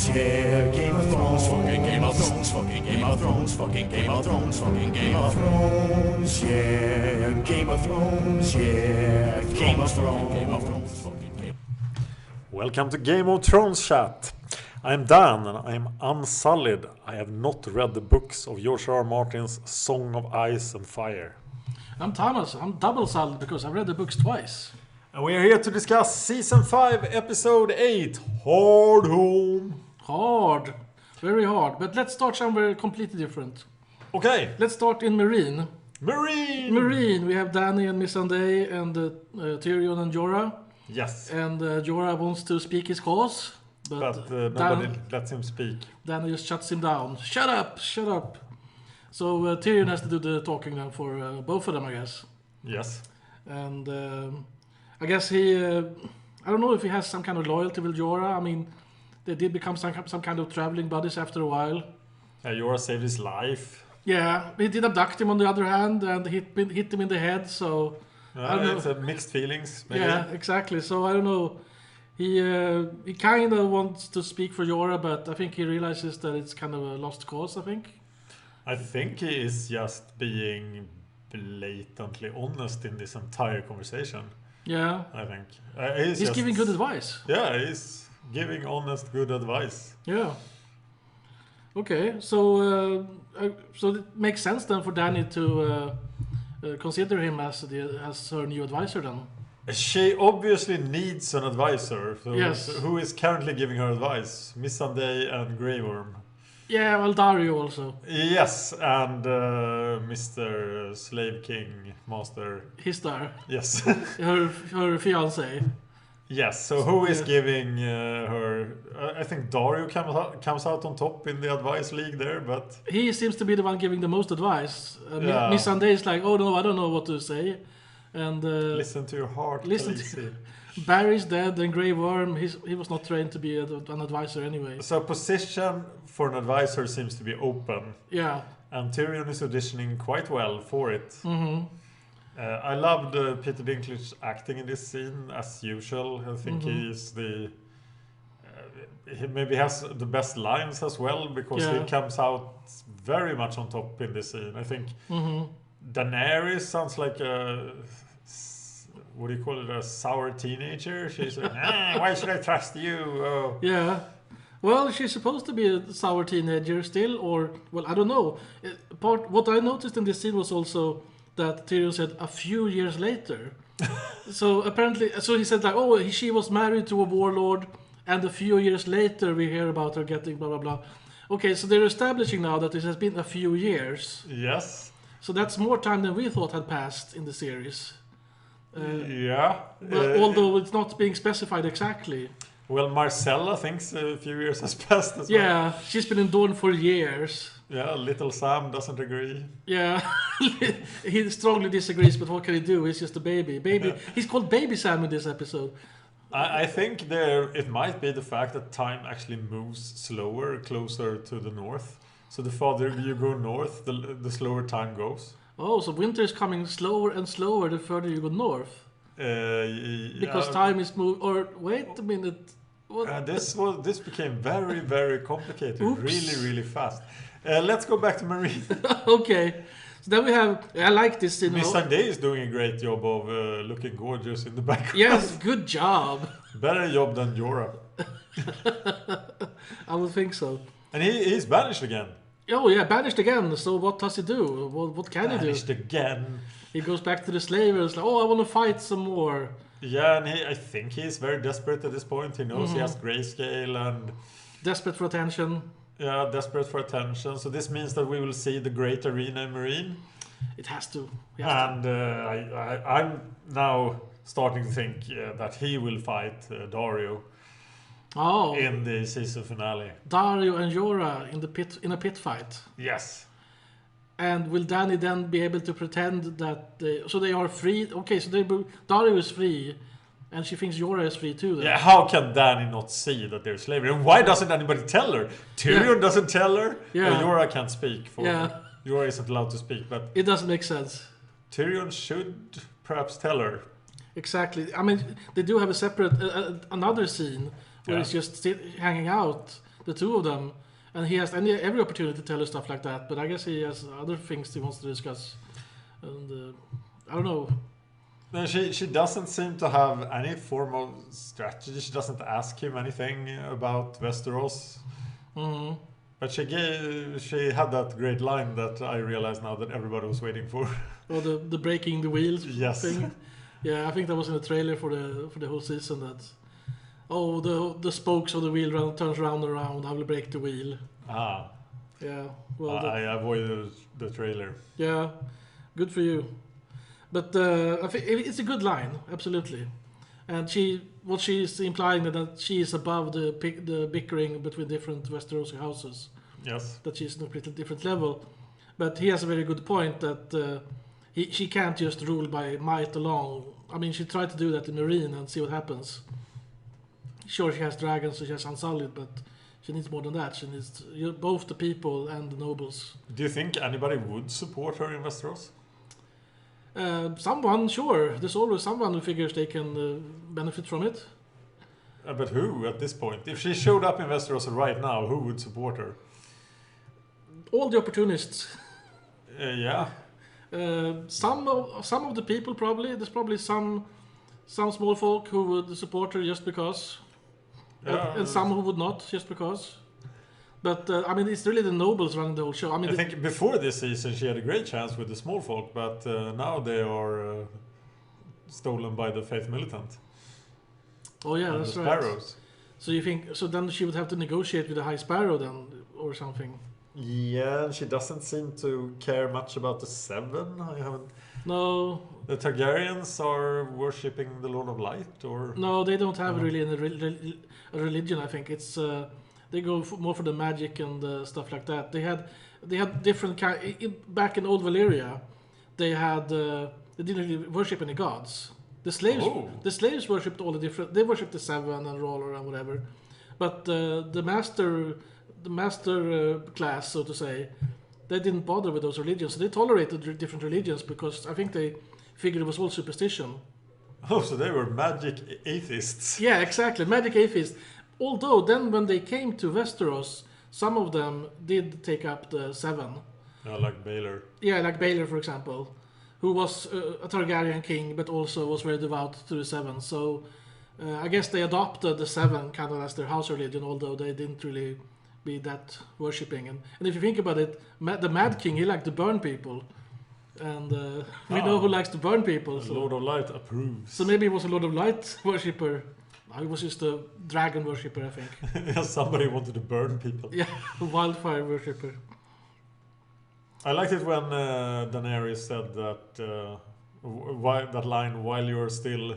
Thrones, yeah, Game of Thrones, fucking Game of Thrones, fucking Game of Thrones, fucking Game of Thrones, fucking Game of Thrones, yeah, Game of Thrones, yeah, Game of Thrones, Game of Thrones, fucking Game. Welcome to Game of Thrones chat. I'm Dan and I'm unsullied. I have not read the books of George R. R. Martin's Song of Ice and Fire. I'm Thomas. I'm double sullied because I read the books twice. And we are here to discuss Season 5, Episode 8, Hardhome. Hard. Very hard. But let's start somewhere completely different. Okay. Let's start in Marine. Marine! We have Dany and Missandei and Tyrion and Jorah. Yes. And Jorah wants to speak his cause. But nobody lets him speak. Dany just shuts him down. Shut up! So Tyrion has to do the talking now for both of them, I guess. Yes. And I guess he... I don't know if he has some kind of loyalty with Jorah. I mean, they did become some kind of traveling buddies after a while. Jorah saved his life. Yeah, he did abduct him on the other hand and hit him in the head, so... I don't know. It's mixed feelings, maybe. Yeah, exactly. So I don't know. He kind of wants to speak for Jorah, but I think he realizes that it's kind of a lost cause, I think. I think he is just being blatantly honest in this entire conversation. Yeah. I think. He's giving good advice. Yeah, he's giving honest, good advice. Yeah. Okay, so it makes sense then for Dany to consider him as her new advisor then. She obviously needs an advisor. So yes. Who is currently giving her advice? Missandei and Grey Worm. Yeah, well, Daario also. Yes, and Mr. Slave King Master. Histar. Yes. her fiancé. Yes, so who is giving her... I think Daario comes out on top in the advice league there, but... He seems to be the one giving the most advice. Missandei is like, oh no, I don't know what to say. And listen to your heart, Khaleesi. Barry's dead and Grey Worm, he was not trained to be an advisor anyway. So position for an advisor seems to be open. Yeah. And Tyrion is auditioning quite well for it. Mm-hmm. I loved Peter Dinklage's acting in this scene as usual. I think he is he maybe has the best lines as well because he comes out very much on top in this scene. I think Daenerys sounds like a... What do you call it? A sour teenager? She's like, why should I trust you? Oh. Yeah. Well, she's supposed to be a sour teenager still, or... Well, I don't know. What I noticed in this scene was also that Tyrion said a few years later. So apparently... So he said like, oh, she was married to a warlord, and a few years later we hear about her getting blah, blah, blah. Okay, so they're establishing now that it has been a few years. Yes. So that's more time than we thought had passed in the series. Although it's not being specified exactly. Well, Marcella thinks a few years has passed as well. Yeah, she's been in Dawn for years. Yeah, little Sam doesn't agree. Yeah, he strongly disagrees, but what can he do? He's just a baby. He's called Baby Sam in this episode. I think it might be the fact that time actually moves slower, closer to the north. So the farther you go north, the slower time goes. Oh, so winter is coming slower and slower the further you go north. Because time is moving. Or wait a minute. This became very, very complicated. Oops. Really, really fast. Let's go back to Marine. Okay. So then we have... I like this scene. Missandei is doing a great job of looking gorgeous in the background. Yes, good job. Better job than Jorah. I would think so. And he's banished again. Oh yeah, banished again. So what does he do? What can he do? Banished again. He goes back to the slavers. Like, I want to fight some more. Yeah, and I think he's very desperate at this point. He knows he has grayscale and... Desperate for attention. Yeah, desperate for attention. So this means that we will see the great arena in Marine. It has to. I'm now starting to think that he will fight Daario. Oh. In the season finale. Daario and Jorah in a pit fight. Yes. And will Dany then be able to pretend that so they are free? Okay, so Daario is free, and she thinks Jorah is free too. Then. Yeah, how can Dany not see that they're slavery? And why doesn't anybody tell her? Tyrion doesn't tell her. Yeah. Jorah can't speak. Yeah. Jorah isn't allowed to speak, but it doesn't make sense. Tyrion should perhaps tell her. Exactly. I mean, they do have a separate another scene where he's just hanging out. the two of them, and he has every opportunity to tell her stuff like that. But I guess he has other things he wants to discuss, and I don't know. No, she doesn't seem to have any formal strategy. She doesn't ask him anything about Westeros. Mm-hmm. But she had that great line that I realize now that everybody was waiting for. Or the breaking the wheels thing. Yeah, I think that was in the trailer for the whole season. That the spokes of the wheel turns round and round. I will break the wheel. Ah. Yeah. Well, I avoided the trailer. Yeah, good for you. But I think it's a good line, absolutely. And what she's implying that she is above the bickering between different Westerosi houses. Yes. That she's on a completely different level. But he has a very good point that she can't just rule by might alone. I mean, she tried to do that in Meereen and see what happens. Sure, she has dragons, so she has Unsullied, but she needs more than that. She needs both the people and the nobles. Do you think anybody would support her in Westeros? Someone, sure. There's always someone who figures they can benefit from it. But who at this point? If she showed up in Westeros right now, who would support her? All the opportunists. Yeah. Some of the people probably. There's probably some small folk who would support her just because, and some who would not just because. But I mean, it's really the nobles running the whole show. I mean, I think before this season she had a great chance with the small folk, but now they are stolen by the Faith Militant. Oh yeah, and that's the right. Sparrows. So you think then she would have to negotiate with the High Sparrow then, or something? Yeah, she doesn't seem to care much about the Seven. I haven't. No. The Targaryens are worshipping the Lord of Light, or no, they don't have really a religion. I think it's they go more for the magic and stuff like that. They had different back in old Valyria. They didn't really worship any gods. The slaves worshipped all the different. They worshipped the Seven and Roller and whatever, but the master class, so to say, they didn't bother with those religions. So they tolerated different religions because I think they figured it was all superstition. Oh, so they were magic atheists. Yeah, exactly, magic atheists. Although then when they came to Westeros, some of them did take up the Seven. Like Baelor. Yeah, like Baelor, for example, who was a Targaryen king, but also was very devout to the Seven. So I guess they adopted the Seven kind of as their house religion, although they didn't really be that worshipping. And if you think about it, the Mad King, he liked to burn people. And we know who likes to burn people. The Lord of Light approves. So maybe he was a Lord of Light worshipper. He was just a dragon worshipper, I think. Yeah, somebody wanted to burn people. Yeah, a wildfire worshipper. I liked it when Daenerys said that that line, while you're still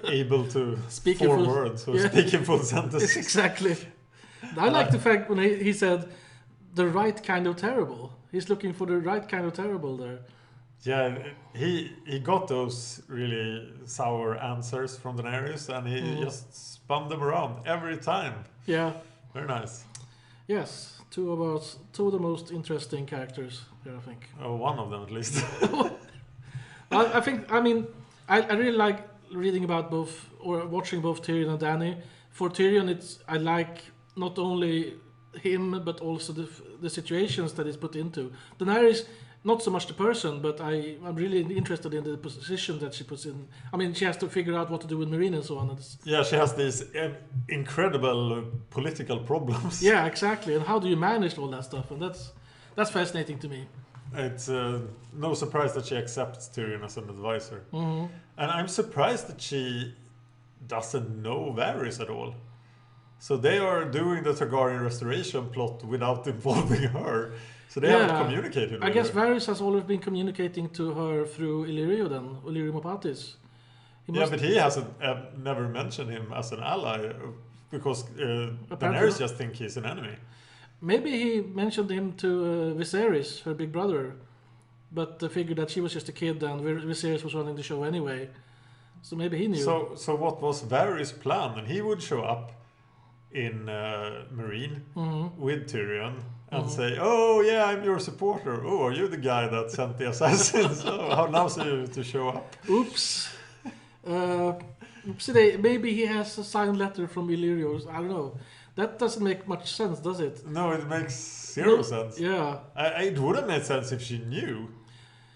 able to speak form words or speak in full sentences. Exactly. I like the fact when he said the right kind of terrible. He's looking for the right kind of terrible there. Yeah, he got those really sour answers from Daenerys, and he just spun them around every time. Yeah. Very nice. Yes, two of the most interesting characters here, I think. Oh, one of them at least. I really like reading about both, or watching both Tyrion and Dany. For Tyrion, I like not only him, but also the situations that he's put into. Daenerys, not so much the person, but I'm really interested in the position that she puts in. I mean, she has to figure out what to do with Meereen and so on. Yeah, she has these incredible political problems. Yeah, exactly. And how do you manage all that stuff? And that's fascinating to me. It's no surprise that she accepts Tyrion as an advisor. Mm-hmm. And I'm surprised that she doesn't know Varys at all. So they are doing the Targaryen restoration plot without involving her. So they haven't communicated with her. I guess Varys has always been communicating to her through Illyrio then, Illyrio Mopatis. But he hasn't never mentioned him as an ally because Daenerys just think he's an enemy. Maybe he mentioned him to Viserys, her big brother, but figured that she was just a kid and Viserys was running the show anyway. So maybe he knew. So what was Varys' plan? And he would show up in Meereen with Tyrion and say, "Oh yeah, I'm your supporter. Oh, are you the guy that sent the assassins? Oh, how nice of you to show up." Oops. Maybe he has a signed letter from Illyrio. I don't know. That doesn't make much sense, does it? No, it makes zero sense. Yeah. It would have made sense if she knew.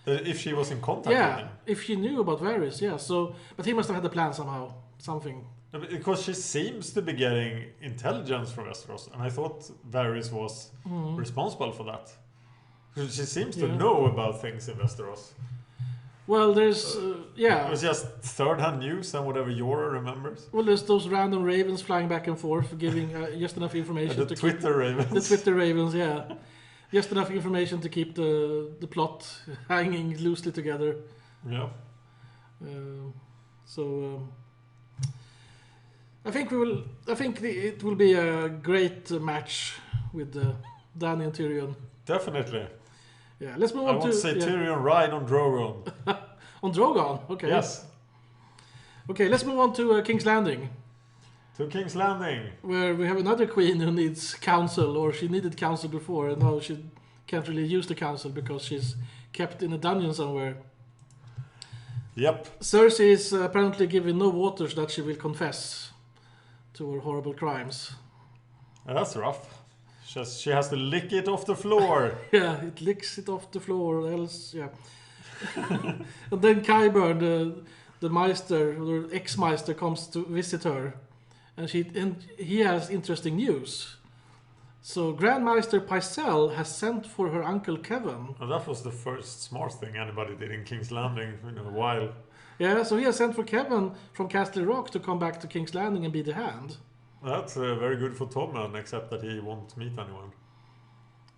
If she was in contact with him. If she knew about Varys, yeah. So, but he must have had a plan somehow. Something. Because she seems to be getting intelligence from Westeros, and I thought Varys was responsible for that. She seems to know about things in Westeros. Well, there's It was just third-hand news and whatever Jorah remembers. Well, there's those random ravens flying back and forth, giving just enough information The Twitter ravens. The Twitter ravens, yeah. Just enough information to keep the plot hanging loosely together. Yeah. I think it will be a great match with Dany and Tyrion. Definitely. Yeah, let's move on to... I want to say Tyrion ride on Drogon. On Drogon? Okay. Yes. Okay, let's move on to King's Landing. To King's Landing. Where we have another queen who needs counsel, or she needed counsel before, and now she can't really use the counsel because she's kept in a dungeon somewhere. Yep. Cersei is apparently given no water so that she will confess to her horrible crimes. That's rough. She has to lick it off the floor. Yeah, it licks it off the floor, else, yeah. And then Qyburn, the Meister, or ex-Meister, comes to visit her. And he has interesting news. So Grand Maester Pycelle has sent for her uncle Kevin. Well, that was the first smart thing anybody did in King's Landing in a while. Yeah, so he has sent for Kevin from Castle Rock to come back to King's Landing and be the hand. That's very good for Tommen, except that he won't meet anyone.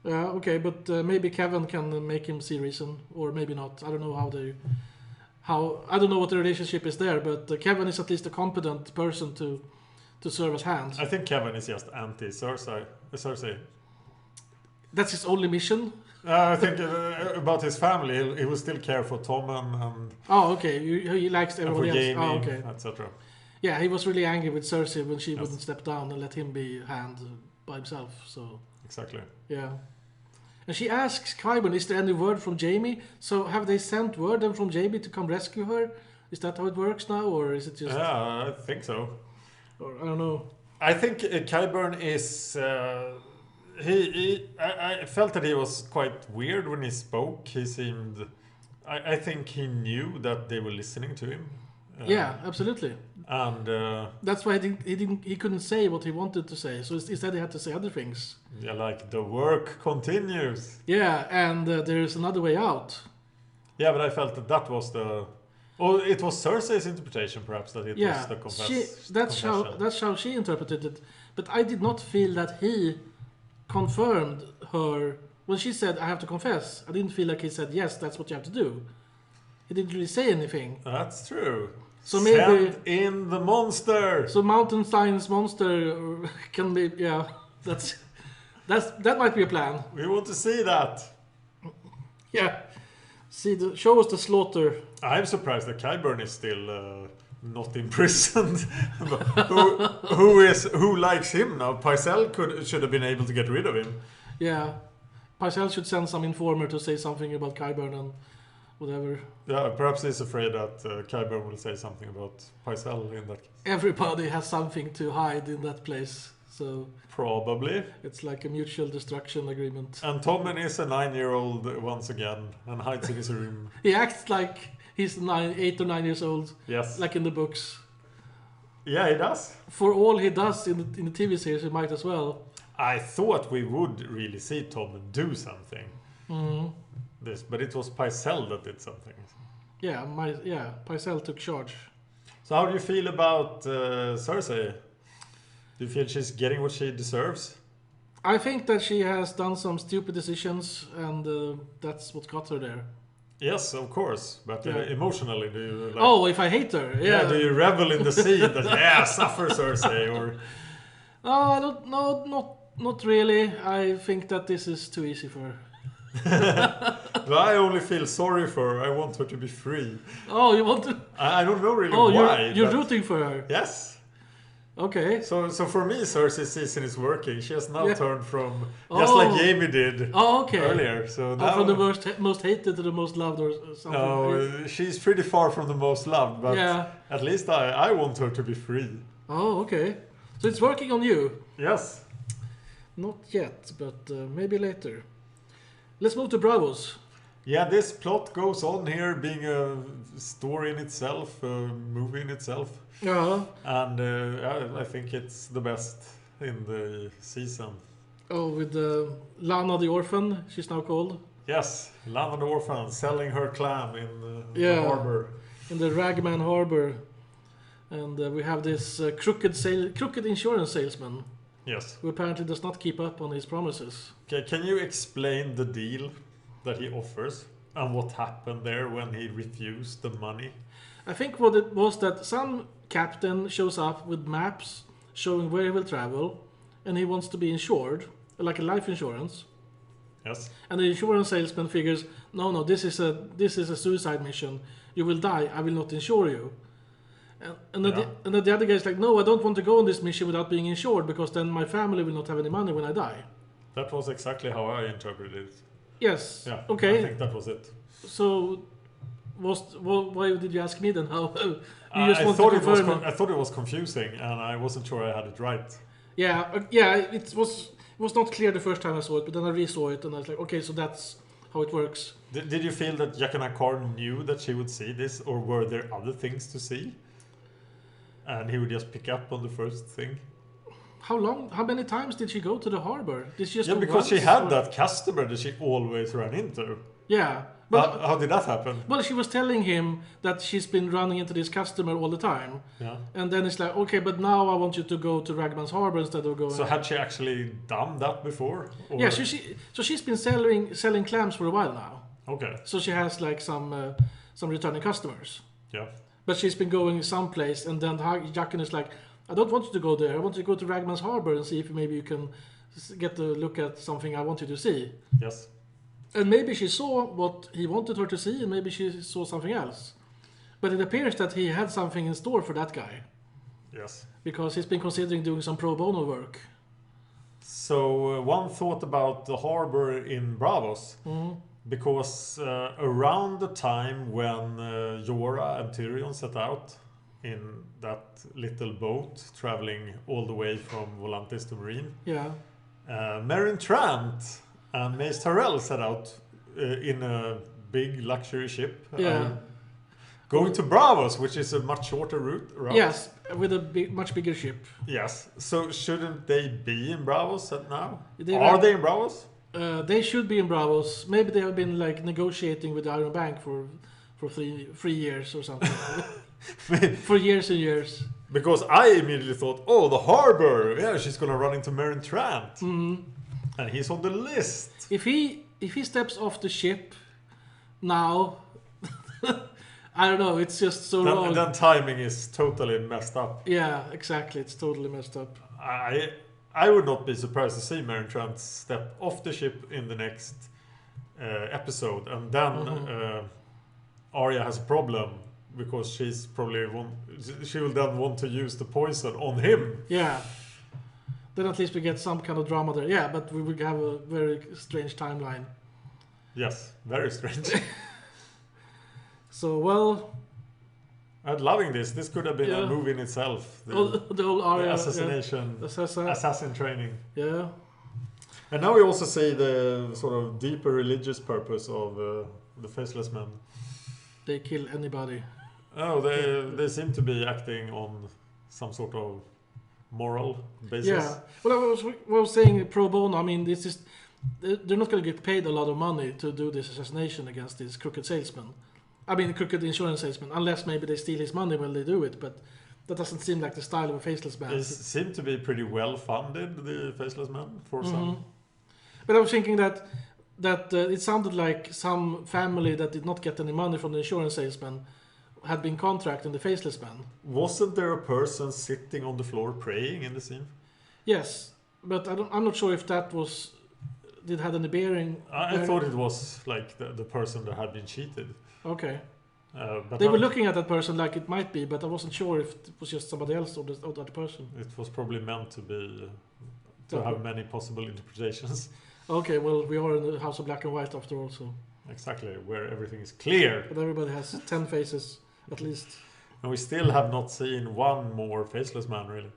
Yeah, okay, but maybe Kevin can make him see reason, or maybe not. I don't know I don't know what the relationship is there, but Kevin is at least a competent person to serve as hand. I think Kevin is just anti-Cersei. That's his only mission? I think about his family, he will still care for Tommen and... Oh, okay, he likes everybody else. Jaime, oh, okay. etc. Yeah, he was really angry with Cersei when she wouldn't step down and let him be hand by himself. So Exactly. Yeah. And she asks Qyburn, is there any word from Jaime? So have they sent word then from Jaime to come rescue her? Is that how it works now, or is it just... Yeah, I think so. Or, I don't know. I think Qyburn is... I felt that he was quite weird when he spoke. He seemed... I think he knew that they were listening to him. Yeah, absolutely. And that's why he couldn't say what he wanted to say. So instead he had to say other things. Yeah, like the work continues. Yeah, and there's another way out. Yeah, but I felt that was the... Oh, it was Cersei's interpretation, perhaps, that it was the confession. That's how she interpreted it. But I did not feel that he confirmed her... When she said, I have to confess, I didn't feel like he said, yes, that's what you have to do. He didn't really say anything. That's true. So maybe... Send in the monster! So Mountain Stein's monster can be... Yeah, that might be a plan. We want to see that. Yeah. Show us the slaughter. I'm surprised that Qyburn is still not imprisoned. who likes him now? Pycelle should have been able to get rid of him. Yeah. Pycelle should send some informer to say something about Qyburn and whatever. Yeah, perhaps he's afraid that Qyburn will say something about Pycelle in that case. Everybody has something to hide in that place. So probably. It's like a mutual destruction agreement. And Tommen is a 9-year-old once again and hides in his room. He acts like he's 8 or 9 years old. Yes. Like in the books. Yeah, he does. For all he does in the TV series, he might as well. I thought we would really see Tommen do something. Mm-hmm. But it was Pycelle that did something. Yeah, Pycelle took charge. So how do you feel about Cersei? Do you feel she's getting what she deserves? I think that she has done some stupid decisions, and that's what got her there. Yes, of course. But emotionally, do you like... Oh, if I hate her, yeah. Do you revel in the scene that, suffer Cersei, or... Oh, I don't know, not really. I think that this is too easy for her. But I only feel sorry for her. I want her to be free. Oh, you want to... I don't know really why. You're rooting for her? Yes. Okay. So for me, Cersei's season is working. She has now turned from just like Jaime did earlier. So now from the most hated to the most loved, or something. No, she's pretty far from the most loved. But at least I want her to be free. Oh, okay. So it's working on you. Yes. Not yet, but maybe later. Let's move to Bravos. Yeah, this plot goes on here, being a story in itself, a movie in itself. Yeah. And I think it's the best in the season. Oh, with Lana the Orphan, she's now called. Yes, Lana the Orphan selling her clam in the harbor. In the Ragman Harbor. And we have this crooked insurance salesman. Yes. Who apparently does not keep up on his promises. Okay, can you explain the deal that he offers and what happened there when he refused the money? I think what it was that some captain shows up with maps showing where he will travel, and he wants to be insured, like a life insurance. Yes. And the insurance salesman figures, no, this is a suicide mission. You will die. I will not insure you. And then the other guy's like, no, I don't want to go on this mission without being insured, because then my family will not have any money when I die. That was exactly how I interpreted it. Yes. Yeah. Okay. I think that was it. So, why did you ask me then? How? I thought it was confusing, and I wasn't sure I had it right. Yeah. It was not clear the first time I saw it, but then I re-saw it, and I was like, okay, so that's how it works. Did you feel that Jacana Carr knew that she would see this, or were there other things to see? And he would just pick up on the first thing? How many times did she go to the harbor? Did she just go because once, she had that customer that she always ran into. Yeah. But how did that happen? Well, she was telling him that she's been running into this customer all the time. Yeah. And then it's like, okay, but now I want you to go to Ragman's Harbor instead of going... So had she actually done that before? Or? Yeah, so she's been selling clams for a while now. Okay. So she has like some returning customers. Yeah. But she's been going someplace, and then Jackin is like, I don't want you to go there. I want you to go to Ragman's Harbor and see if maybe you can get a look at something I want you to see. Yes. And maybe she saw what he wanted her to see, and maybe she saw something else. But it appears that he had something in store for that guy. Yes. Because he's been considering doing some pro bono work. So one thought about the harbor in Bravos. Mm-hmm. Because around the time when Jorah and Tyrion set out in that little boat traveling all the way from Volantis to Marine, Meryn Trant and Mace Tyrell set out in a big luxury ship going to Bravos, which is a much shorter route. Yes, with a much bigger ship. Yes, so shouldn't they be in Bravos now? Are they in Bravos? They should be in Bravos. Maybe they have been like negotiating with the Iron Bank for 3 years or something. For years and years. Because I immediately thought, oh, the harbor. Yeah, she's gonna run into Meryn Trant. Mm-hmm. And he's on the list. If he steps off the ship now, I don't know. It's just so wrong. Then timing is totally messed up. Yeah, exactly. It's totally messed up. I would not be surprised to see Meryn Trant step off the ship in the next episode, and then Arya has a problem because she will then want to use the poison on him. Yeah. Then at least we get some kind of drama there. Yeah, but we will have a very strange timeline. Yes, very strange. So, well... I'm loving this. This could have been a movie in itself. The whole Arya... The assassination. Assassin training. Yeah. And now we also see the sort of deeper religious purpose of the Faceless Men. They kill anybody. Oh, they seem to be acting on some sort of moral basis. Yeah. Well, I was saying pro bono. I mean, this is they're not going to get paid a lot of money to do this assassination against this crooked salesman. I mean, crooked insurance salesman, unless maybe they steal his money when they do it. But that doesn't seem like the style of a Faceless Man. They seem to be pretty well funded, the Faceless Men, for some. But I was thinking that it sounded like some family that did not get any money from the insurance salesman had been contracting the Faceless Man. Wasn't there a person sitting on the floor praying in the scene? Yes, but I'm not sure if that had any bearing. I thought it was like the person that had been cheated. Okay. But they were looking at that person like it might be, but I wasn't sure if it was just somebody else or that person. It was probably meant to be to have many possible interpretations. Okay, well, we are in the House of Black and White after all, so... Exactly, where everything is clear. But everybody has 10 faces, at least. And we still have not seen one more Faceless Man, really.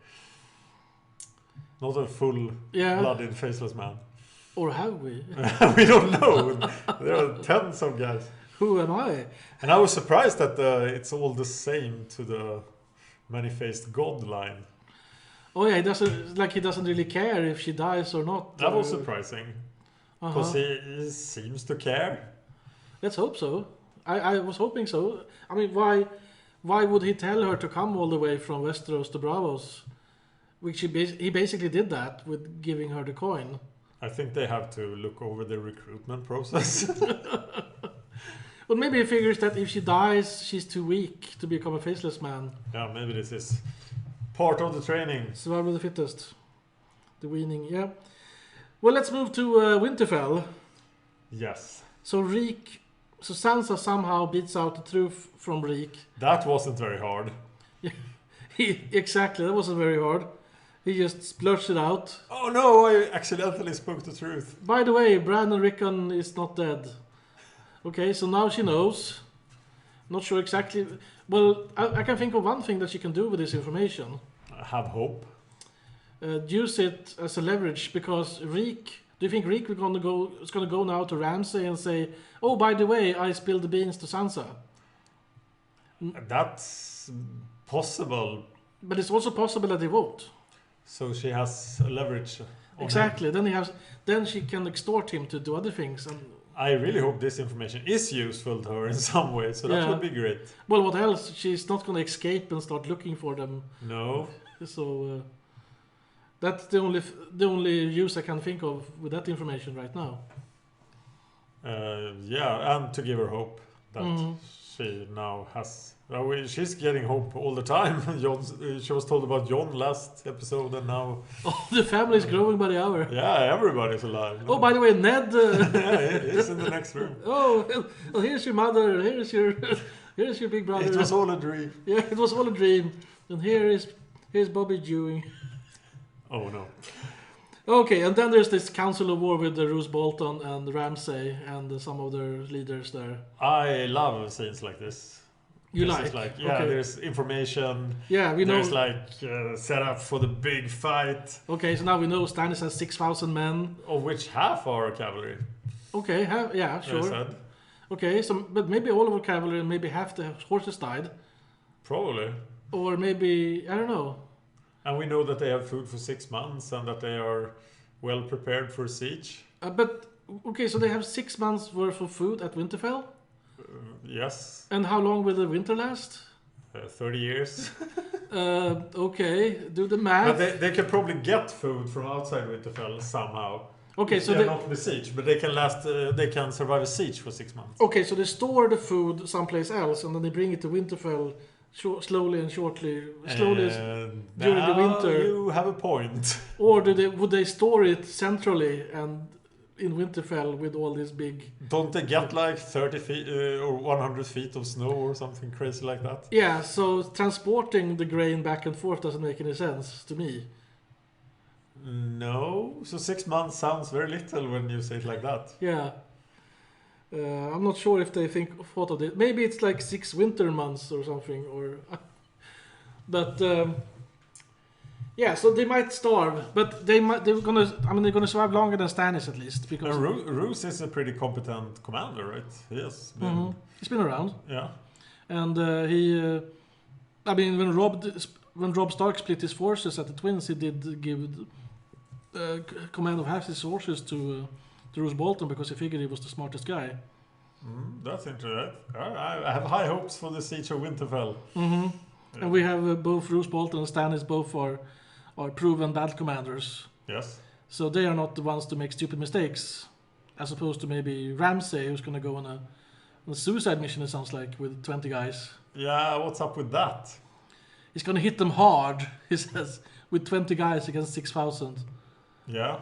Not a full-blooded faceless man. Or have we? We don't know. There are tons of guys. Who am I? And I was surprised that it's all the same to the many-faced god line. Oh yeah, he doesn't really care if she dies or not. That was surprising. Because he seems to care. Let's hope so. I was hoping so. I mean, why would he tell her to come all the way from Westeros to Bravos? Which he basically did that with giving her the coin. I think they have to look over the recruitment process. Well, maybe he figures that if she dies, she's too weak to become a faceless man. Yeah, maybe this is part of the training. Survival of the fittest. The weaning, yeah. Well, let's move to Winterfell. Yes. So Sansa somehow beats out the truth from Reek. That wasn't very hard. Exactly, that wasn't very hard. He just splurged it out. Oh no, I accidentally spoke the truth. By the way, Brandon Rickon is not dead. Okay, so now she knows. Not sure exactly. Well, I can think of one thing that she can do with this information. Have hope. Use it as a leverage, because Reek. Do you think Reek is gonna go now to Ramsay and say, "Oh, by the way, I spilled the beans to Sansa"? That's possible. But it's also possible that they won't. So she has leverage. Exactly. Then she can extort him to do other things. And I really hope this information is useful to her in some way. So that would be great. Well, what else? She's not going to escape and start looking for them. No. So that's the only use I can think of with that information right now. Yeah, and to give her hope that she now has. She's getting hope all the time. She was told about Jon last episode, and now the family is growing by the hour. Yeah, everybody's alive. Oh, by the way, Ned. Yeah, he's in the next room. Oh, well, here's your mother. Here's your big brother. It was all a dream. Yeah, it was all a dream. And here's Bobby Dewey. Oh no. Okay, and then there's this council of war with Roose Bolton and Ramsay and some of their leaders there. I love scenes like this. Like? Okay. There's information. Yeah, we know. There's set up for the big fight. Okay, so now we know Stannis has 6,000 men. Of which half are cavalry. Okay, yeah, sure. Okay, so but maybe all of our cavalry and maybe half the horses died. Probably. Or maybe, I don't know. And we know that they have food for 6 months and that they are well prepared for siege. Okay, so they have 6 months worth of food at Winterfell? Yes. And how long will the winter last? 30 years. Okay, do the math. But they can probably get food from outside Winterfell somehow. Okay, so they're not besieged, but they can they can survive a siege for 6 months. Okay, so they store the food someplace else and then they bring it to Winterfell slowly during the winter. You have a point. Or would they store it centrally and in Winterfell with all this big... Don't they get like 30 feet or 100 feet of snow or something crazy like that? Yeah, so transporting the grain back and forth doesn't make any sense to me. No, so 6 months sounds very little when you say it like that. Yeah. I'm not sure if they thought of it. Maybe it's like 6 winter months or something. But yeah, so they might starve, but they're gonna survive longer than Stannis at least, because Roose is a pretty competent commander, right? Yes, he's been around. Yeah, and when Robb Stark split his forces at the Twins, he did give command of half his forces to Roose Bolton because he figured he was the smartest guy. That's interesting. I have high hopes for the siege of Winterfell. Yeah. And we have both Roose Bolton and Stannis both are proven bad commanders. Yes. So they are not the ones to make stupid mistakes, as opposed to maybe Ramsay, who's going to go on a suicide mission, it sounds like, with 20 guys. Yeah, what's up with that? He's going to hit them hard, he says, with 20 guys against 6,000. Yeah.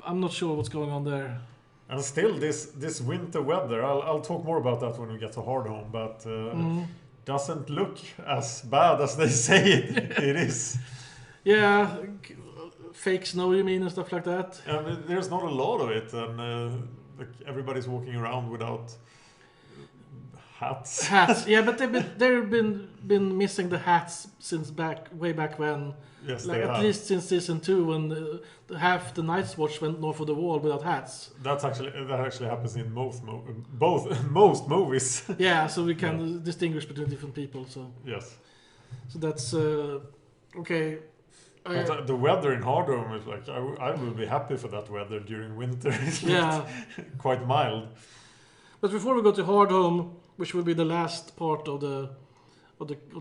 I'm not sure what's going on there. And still, this winter weather, I'll talk more about that when we get to Hardhome, but doesn't look as bad as they say it is. Yeah, fake snow, you mean, and stuff like that? And there's not a lot of it, and everybody's walking around without Hats. Hats, yeah, but they've been missing the hats since way back when. Yes, like they at have. least since season 2, when half the Night's Watch went north of the wall without hats. That actually happens in most movies. Yeah, so we can distinguish between different people. So yes. So that's okay. But the weather in Hardhome is like I will be happy for that weather during winter. It's quite mild. But before we go to Hardhome, which will be the last part of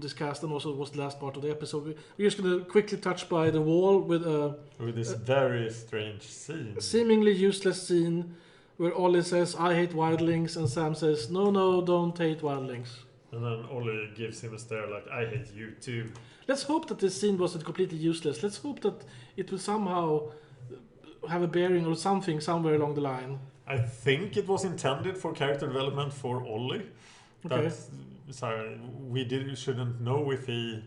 this cast, and also was the last part of the episode, we're just going to quickly touch by the wall with this very strange scene, seemingly useless scene, where Ollie says, "I hate wildlings," and Sam says, "No, don't hate wildlings." And then Ollie gives him a stare like, "I hate you too." Let's hope that this scene wasn't completely useless. Let's hope that it will somehow have a bearing or something somewhere along the line. I think it was intended for character development for Ollie. Okay. Shouldn't know if he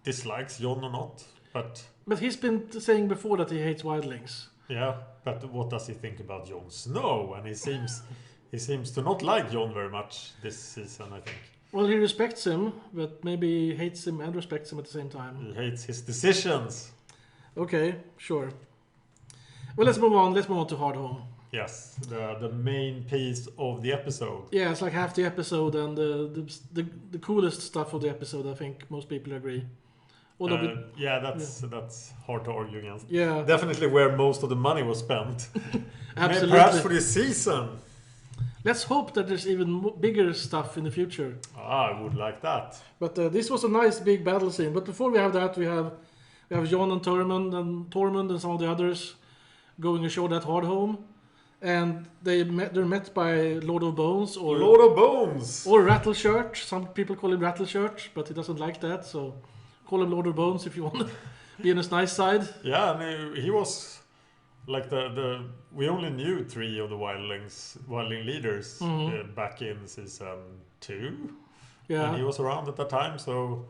dislikes Jon or not. But he's been saying before that he hates wildlings. Yeah, but what does he think about Jon Snow? And he seems to not like Jon very much this season, I think. Well, he respects him, but maybe he hates him and respects him at the same time. He hates his decisions. Okay, sure. Well, let's move on. Let's move on to Hardhome. Yes, the main piece of the episode. Yeah, it's like half the episode and the coolest stuff of the episode. I think most people agree. That's hard to argue against. Yeah, definitely where most of the money was spent. Absolutely. Perhaps for this season. Let's hope that there's even bigger stuff in the future. I would like that. But this was a nice big battle scene. But before we have that, we have Jon and Tormund and some of the others going ashore at Hardhome. And they're met by Lord of Bones or Rattleshirt. Some people call him Rattleshirt, but he doesn't like that, so call him Lord of Bones if you want to be on his nice side. Yeah, and he was like we only knew 3 of the wildling leaders back in season 2. Yeah, and he was around at that time, so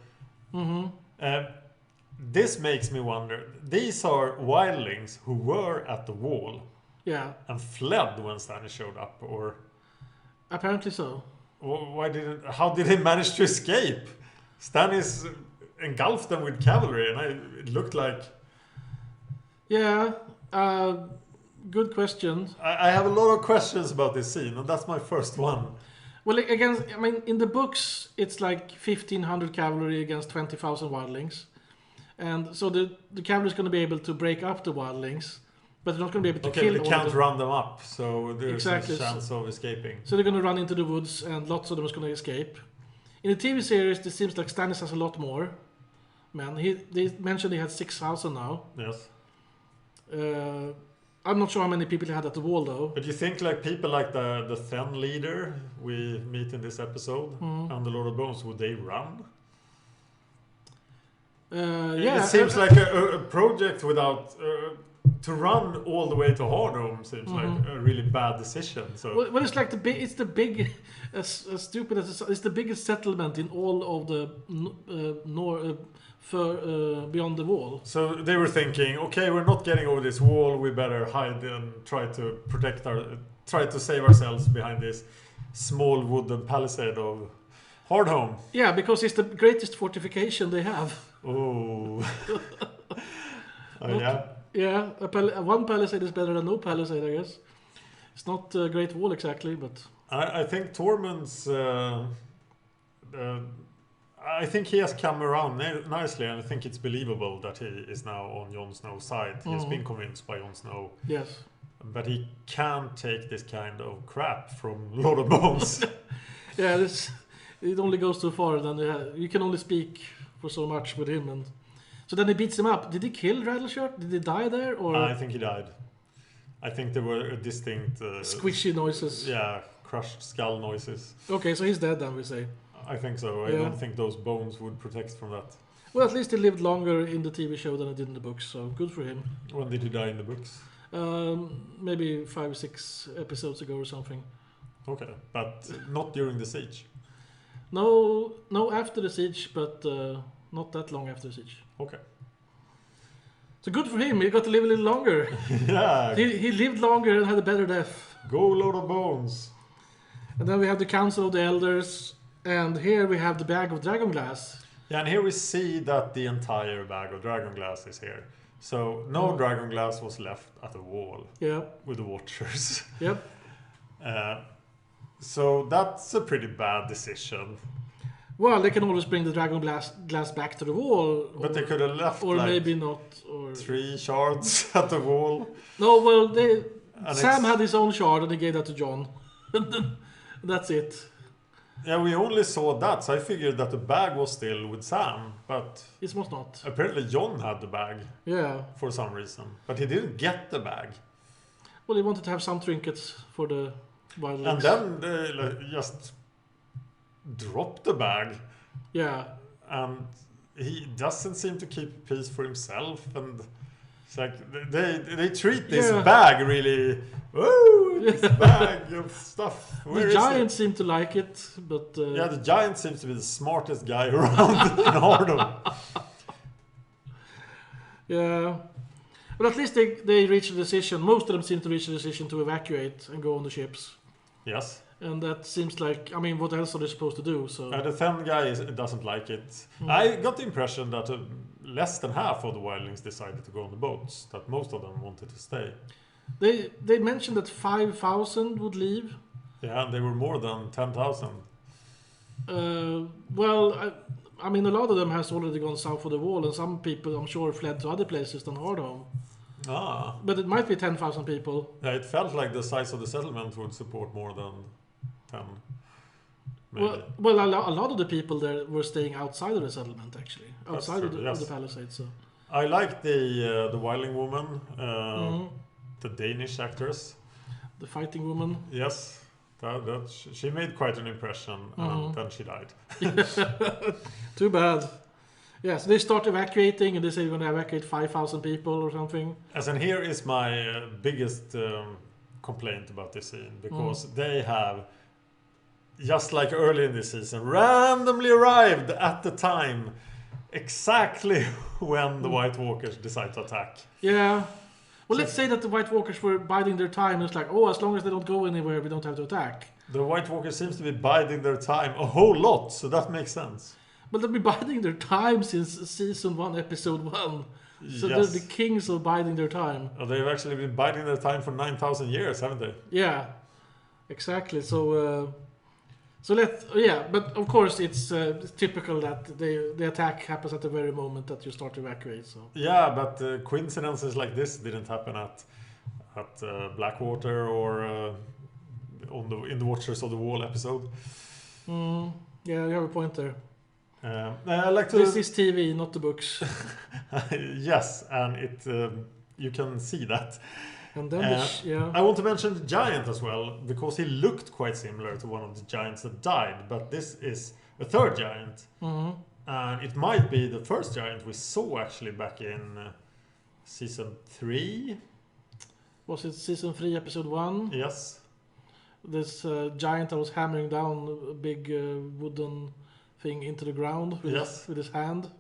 this makes me wonder. These are wildlings who were at the wall. Yeah. And fled when Stannis showed up, or apparently so. How did he manage to escape? Stannis engulfed them with cavalry, and it looked like. Yeah, good question. I have a lot of questions about this scene, and that's my first one. Well, again, I mean, in the books, it's like 1,500 cavalry against 20,000 wildlings, and so the cavalry is going to be able to break up the wildlings. But they're not going to be able to kill all of them. They can't run them up, so there's a chance of escaping. So they're going to run into the woods, and lots of them is going to escape. In the TV series, it seems like Stannis has a lot more. Man, they mentioned he had 6,000 now. Yes. I'm not sure how many people he had at the wall, though. But you think like people like the Thenn leader we meet in this episode and the Lord of Bones, would they run? Yeah. It seems like a project without... to run all the way to Hardhome seems like a really bad decision. So well, it's like it's the big, as stupid as it's the biggest settlement in all of the beyond the wall. So they were thinking, okay, we're not getting over this wall. We better hide and try to save ourselves behind this small wooden palisade of Hardhome. Yeah, because it's the greatest fortification they have. Oh, yeah. Yeah, one palisade is better than no palisade, I guess. It's not a great wall exactly, but... I think Tormund's... I think he has come around nicely, and I think it's believable that he is now on Jon Snow's side. He has been convinced by Jon Snow. Yes. But he can't take this kind of crap from Lord of Bones. Yeah, it only goes too far. Then you can only speak for so much with him, and... So then he beats him up. Did he kill Rattleshirt? Did he die there? Or I think he died. I think there were distinct... squishy noises. Yeah, crushed skull noises. Okay, so he's dead then, we say. I think so. I don't think those bones would protect from that. Well, at least he lived longer in the TV show than he did in the books, so good for him. When did he die in the books? Maybe 5 or 6 episodes ago or something. Okay, but not during the siege? No, after the siege, but... not that long after the siege. Okay. So good for him. He got to live a little longer. Yeah. He lived longer and had a better death. Go Lord of Bones. And then we have the Council of the Elders. And here we have the bag of dragon glass. Yeah, and here we see that the entire bag of dragon glass is here. So no dragon glass was left at the wall. With the watchers. Yep. So that's a pretty bad decision. Well, they can always bring the dragon glass back to the wall. But they could have left or maybe not. Or 3 shards at the wall. No, well, Sam had his own shard and he gave that to John. That's it. Yeah, we only saw that, so I figured that the bag was still with Sam, but it was not. Apparently John had the bag. Yeah. For some reason, but he didn't get the bag. Well, he wanted to have some trinkets for the wildlings. And then they just dropped the bag. Yeah. And he doesn't seem to keep peace for himself, and it's like they treat this bag really. Woo! This bag of stuff. The giant seemed to like it, but yeah, the giant seems to be the smartest guy around in Hardhome. Yeah, but at least they reached a decision. Most of them seem to reach a decision to evacuate and go on the ships. Yes. And that seems like, I mean, what else are they supposed to do? So the 10 guy doesn't like it. I got the impression that less than half of the wildlings decided to go on the boats. That most of them wanted to stay. They mentioned that 5,000 would leave. Yeah, and they were more than 10,000. Well, I mean, a lot of them has already gone south of the wall, and some people, I'm sure, fled to other places than Hardhome. Ah. But it might be 10,000 people. Yeah, it felt like the size of the settlement would support more than 10. Maybe. Well, a lot of the people there were staying outside of the settlement, actually. Outside of the palisades. So. I like the wildling woman, the Danish actress. The fighting woman. Yes. She made quite an impression, and then she died. Too bad. Yeah, so they start evacuating, and they say they're going to evacuate 5,000 people or something. And here is my biggest complaint about this scene, because they have, just like early in this season, randomly arrived at the time exactly when the White Walkers decide to attack. Yeah. Well, let's say that the White Walkers were biding their time. It's like, oh, as long as they don't go anywhere, we don't have to attack. The White Walkers seems to be biding their time a whole lot, so that makes sense. But they've been biding their time since season 1, episode 1. So they're the kings of biding their time. Oh, they've actually been biding their time for 9,000 years, haven't they? Yeah, exactly. So, but of course it's typical that the attack happens at the very moment that you start to evacuate. So. Yeah, but coincidences like this didn't happen at Blackwater or in the Watchers of the Wall episode. Yeah, you have a point there. I like to. This is TV, not the books. Yes, and it you can see that. And then I want to mention the giant as well, because he looked quite similar to one of the giants that died, but this is a third giant. And it might be the first giant we saw actually back in season 3. Was it season 3, episode 1? Yes. This giant that was hammering down a big wooden thing into the ground with his hand.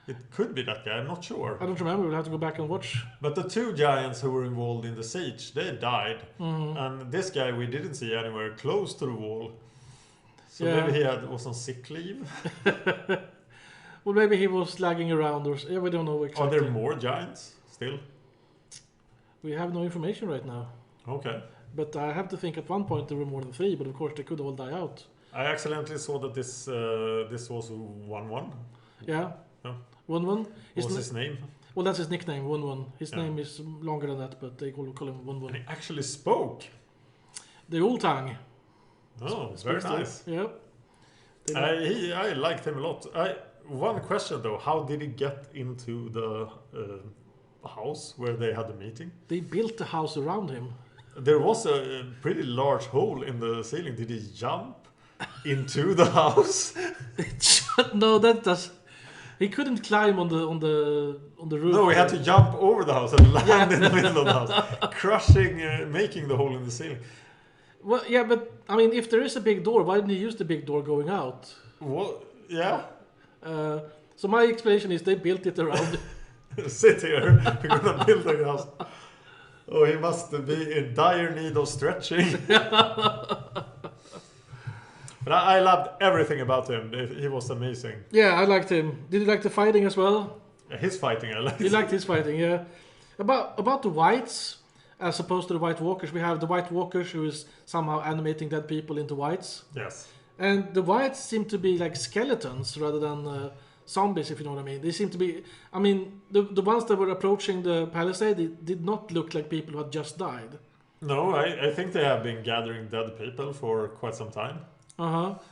It could be that guy, I'm not sure. I don't remember, we'll have to go back and watch. But the 2 giants who were involved in the siege, they died. And this guy we didn't see anywhere close to the wall. So maybe he was on sick leave. Well, maybe he was lagging around, or we don't know exactly. Are there more giants still? We have no information right now. Okay. But I have to think at one point there were more than 3, but of course they could all die out. I accidentally saw that this was 1-1. Yeah. 1-1. What's his name? Well, that's his nickname, 1-1. His name is longer than that, but they call him 1-1. And he actually spoke. The old tongue. Oh, very nice. Yeah. I liked him a lot. One question though, how did he get into the house where they had the meeting? They built the house around him. There was a pretty large hole in the ceiling. Did he jump into the house? No, that does. He couldn't climb on the roof. No, he had to jump over the house and land in the middle of the house, crushing, making the hole in the ceiling. Well, yeah, but I mean, if there is a big door, why didn't he use the big door going out? Well, yeah. So my explanation is they built it around. Sit here, we're gonna build a house. Oh, he must be in dire need of stretching. But I loved everything about him. He was amazing. Yeah, I liked him. Did you like the fighting as well? His fighting, I liked. You liked his fighting, yeah. About the whites, as opposed to the White Walkers, we have the White Walkers who is somehow animating dead people into whites. Yes. And the whites seem to be like skeletons rather than zombies, if you know what I mean. They seem to be... I mean, the ones that were approaching the palisade, they did not look like people who had just died. No, I think they have been gathering dead people for quite some time.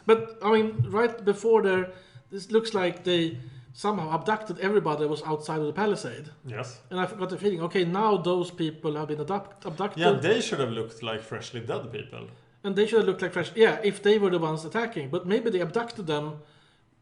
But, I mean, right before there, this looks like they somehow abducted everybody that was outside of the palisade. Yes. And I got the feeling, okay, now those people have been abducted. Yeah, they should have looked like freshly dead people. And they should have looked like fresh... Yeah, if they were the ones attacking. But maybe they abducted them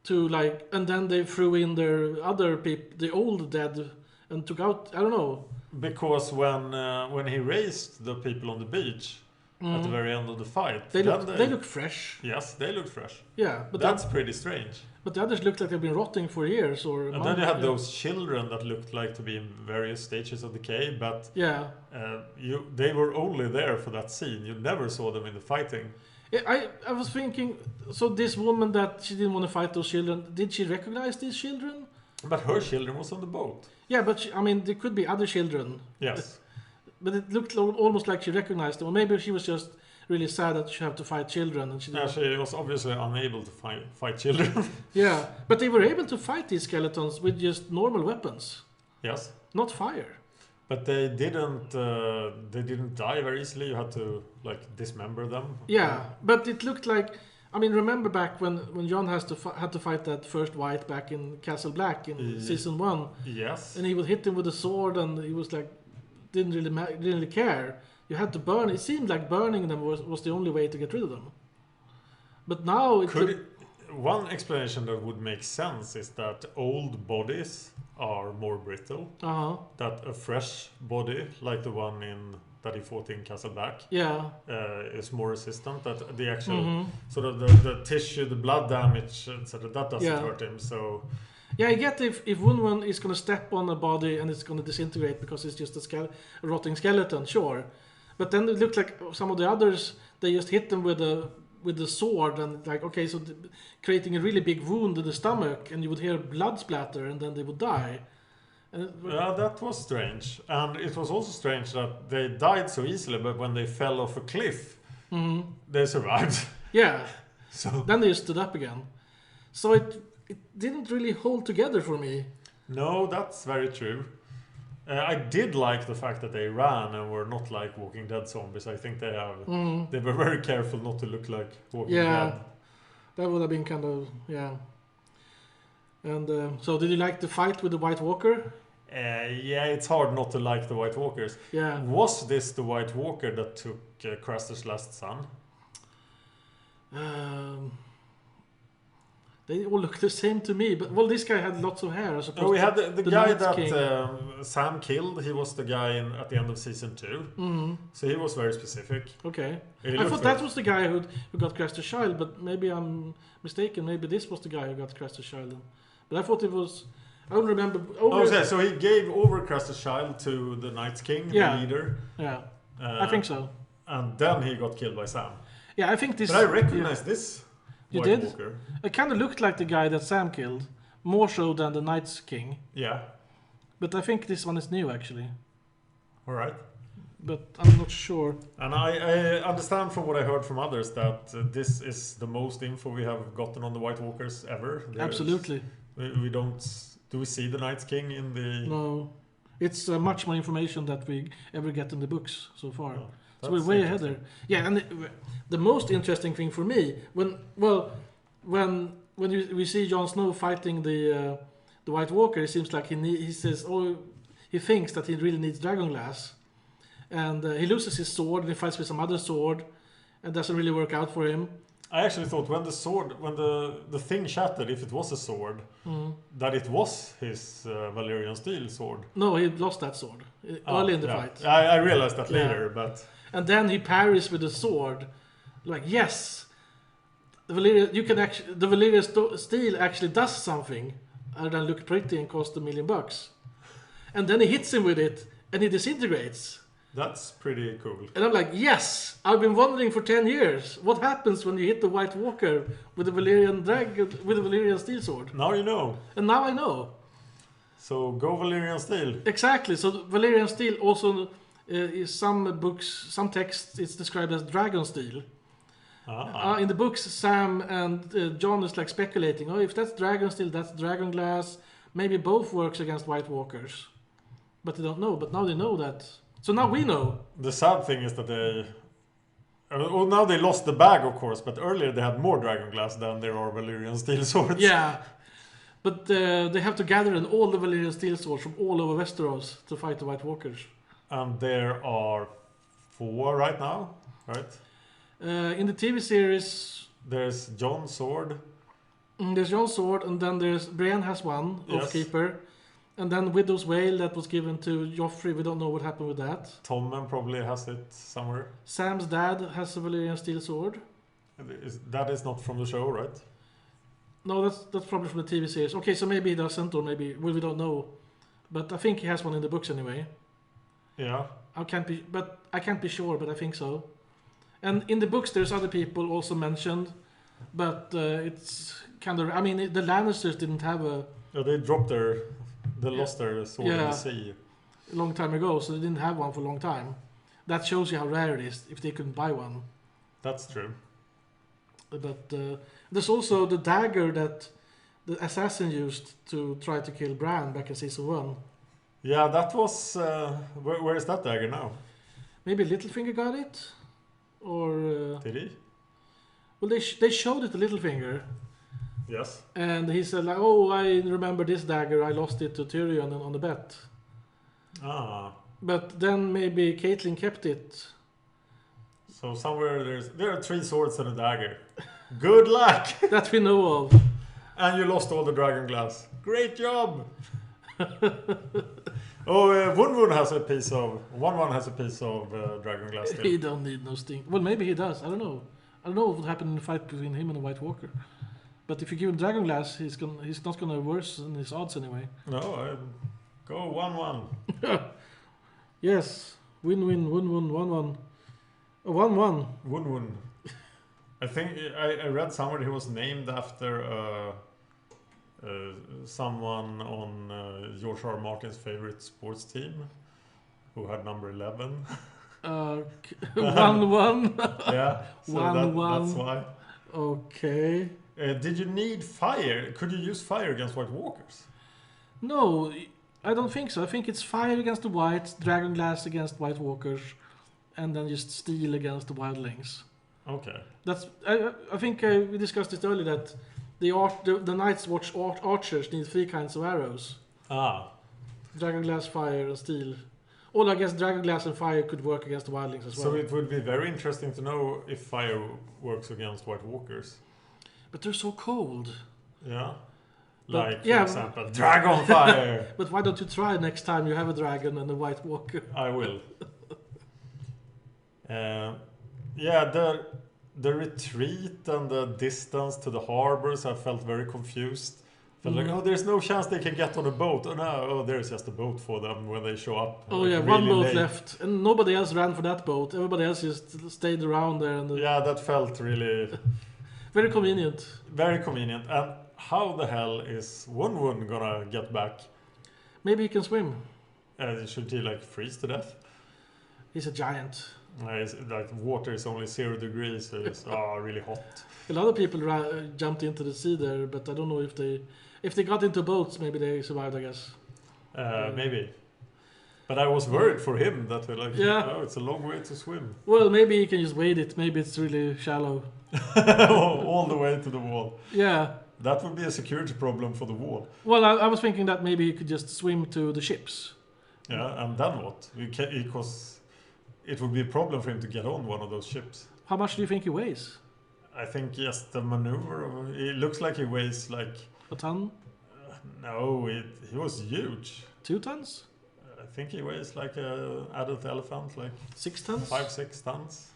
to, like... And then they threw in their other people, the old dead, and took out... I don't know. Because when he raised the people on the beach at the very end of the fight... They look fresh. Yes, they look fresh. Yeah, but that's pretty strange. But the others looked like they've been rotting for years. And then you had those children that looked like to be in various stages of decay, but they were only there for that scene. You never saw them in the fighting. I was thinking, so this woman that she didn't want to fight those children, did she recognize these children? But her children was on the boat. Yeah, but I mean, there could be other children. Yes. But it looked almost like she recognized them. Or maybe she was just really sad that she had to fight children. And she was obviously unable to fight children. Yeah, but they were able to fight these skeletons with just normal weapons. Yes. Not fire. But they didn't die very easily. You had to dismember them. Yeah, but it looked like... I mean, remember back when John had to fight that first white back in Castle Black in season 1. Yes. And he would hit him with a sword, and he was like, didn't really care. You had to burn. It seemed like burning them was the only way to get rid of them. But now one explanation that would make sense is that old bodies are more brittle. That a fresh body, like the one that he fought in Castle Black, is more resistant. That the actual sort of the tissue, the blood damage, etc. That doesn't hurt him. So. Yeah, I get if one is going to step on a body and it's going to disintegrate because it's just a rotting skeleton, sure. But then it looked like some of the others, they just hit them with the sword and so creating a really big wound in the stomach, and you would hear blood splatter, and then they would die. Yeah, that was strange. And it was also strange that they died so easily, but when they fell off a cliff, they survived. Yeah. So then they stood up again. So it didn't really hold together for me. No, that's very true. I did like the fact that they ran and were not like Walking Dead zombies. I think they were very careful not to look like Walking Dead. That would have been kind of, And so did you like the fight with the White Walker? Yeah, it's hard not to like the White Walkers. Yeah. Was this the White Walker that took Craster's last son? They all look the same to me, but this guy had lots of hair. I suppose. We had the guy that Sam killed. He was the guy at the end of season 2. So he was very specific. Okay, I thought that was the guy who got Craster's child, but maybe I'm mistaken. Maybe this was the guy who got Craster's child. But I thought it was. I don't remember. So he gave over Craster's child to the Night's King, the leader. Yeah, I think so. And then he got killed by Sam. Yeah, I think this. But I recognize this. You White did? Walker. It kind of looked like the guy that Sam killed, more so than the Night's King. Yeah. But I think this one is new, actually. All right. But I'm not sure. And I understand from what I heard from others that this is the most info we have gotten on the White Walkers ever. Absolutely. We don't... Do we see the Night's King in the... No. It's much more information that we ever get in the books so far. Oh. So we're way ahead there. Yeah, and the most interesting thing for me, when we see Jon Snow fighting the White Walker, it seems like he says, he thinks that he really needs Dragonglass, and he loses his sword and he fights with some other sword, and doesn't really work out for him. I actually thought when the thing shattered, if it was a sword, that it was his Valyrian steel sword. No, he lost that sword early in the fight. I realized that later, but. And then he parries with a sword, like yes, the Valyrian steel actually does something other than look pretty and cost $1 million. And then he hits him with it, and he disintegrates. That's pretty cool. And I'm like, yes, I've been wondering for 10 years. What happens when you hit the White Walker with a Valyrian dragon, with a Valyrian steel sword? Now you know. And now I know. So go Valyrian Steel. Exactly. So Valyrian steel also is some books, some texts, it's described as dragon steel. In the books, Sam and John is like speculating, oh, if that's dragon steel, that's dragon glass. Maybe both works against White Walkers. But they don't know. But now they know that. So now we know. The sad thing is that they... Well, now they lost the bag, of course, but earlier they had more dragon glass than there are Valyrian steel swords. Yeah. But they have to gather in all the Valyrian steel swords from all over Westeros to fight the White Walkers. And there are 4 right now, right? In the TV series... There's Jon's sword. There's Jon's sword, and then there's... Brienne has one, Oathkeeper. And then Widow's Wail that was given to Joffrey. We don't know what happened with that. Tommen probably has it somewhere. Sam's dad has a Valyrian steel sword. That is not from the show, right? No, that's probably from the TV series. Okay, so maybe he doesn't, or maybe we don't know. But I think he has one in the books anyway. Yeah. I can't be sure, but I think so. And in the books, there's other people also mentioned, but it's kind of. I mean, the Lannisters didn't have a. Yeah, they dropped they lost their sword in the sea a long time ago, so they didn't have one for a long time. That shows you how rare it is if they couldn't buy one. That's true. But there's also the dagger that the assassin used to try to kill Bran back in season 1. Yeah, that was... where is that dagger now? Maybe Littlefinger got it? Or... Did he? Well, they showed it to Littlefinger. Yes. And he said, like, oh, I remember this dagger. I lost it to Tyrion on the bet. Ah. But then maybe Caitlyn kept it. So somewhere there are 3 swords and a dagger. Good luck! That we know of. And you lost all the dragon glass. Great job! Wun has a piece of... One has a piece of dragon glass still. He don't need no sting. Well, maybe he does. I don't know. I don't know what happened in the fight between him and the White Walker. But if you give him dragon glass, he's not gonna worsen his odds anyway. No, go 1-1. Yes, win, 1-1. 1-1. Wun. I think I read somewhere he was named after someone on George R. Martin's favorite sports team, who had number 11. 1-1. Yeah, so 1-1. that's why. Okay. Did you need fire? Could you use fire against White Walkers? No, I don't think so. I think it's fire against the Whites, dragon glass against White Walkers, and then just steel against the Wildlings. Okay. That's. I think we discussed this earlier that the Night's Watch archers need 3 kinds of arrows. Dragon glass, fire, and steel. Or I guess dragon glass and fire could work against the Wildlings as well. So it would be very interesting to know if fire works against White Walkers. But they're so cold. Yeah. But, for example, Dragon Fire! But why don't you try next time you have a dragon and a White Walker? I will. The retreat and the distance to the harbors, I felt very confused. Like, there's no chance they can get on a boat. There's just a boat for them when they show up. Oh, yeah, one boat left. And nobody else ran for that boat. Everybody else just stayed around there. And yeah, that felt really... very convenient. Very convenient. And how the hell is Wun gonna get back? Maybe he can swim. Should he, freeze to death? He's a giant. Water is only 0 degrees, so it's really hot. A lot of people jumped into the sea there, but I don't know if they got into boats, maybe they survived, I guess. Maybe. But I was worried for him that it's a long way to swim. Well, maybe he can just wade it. Maybe it's really shallow. All the way to the wall. Yeah. That would be a security problem for the wall. Well, I was thinking that maybe he could just swim to the ships. Yeah, and then what? Because it would be a problem for him to get on one of those ships. How much do you think he weighs? I think just the maneuver. It looks like he weighs a ton? No, he was huge. 2 tons? I think he weighs like an adult elephant, 6 tons? 5-6 tons.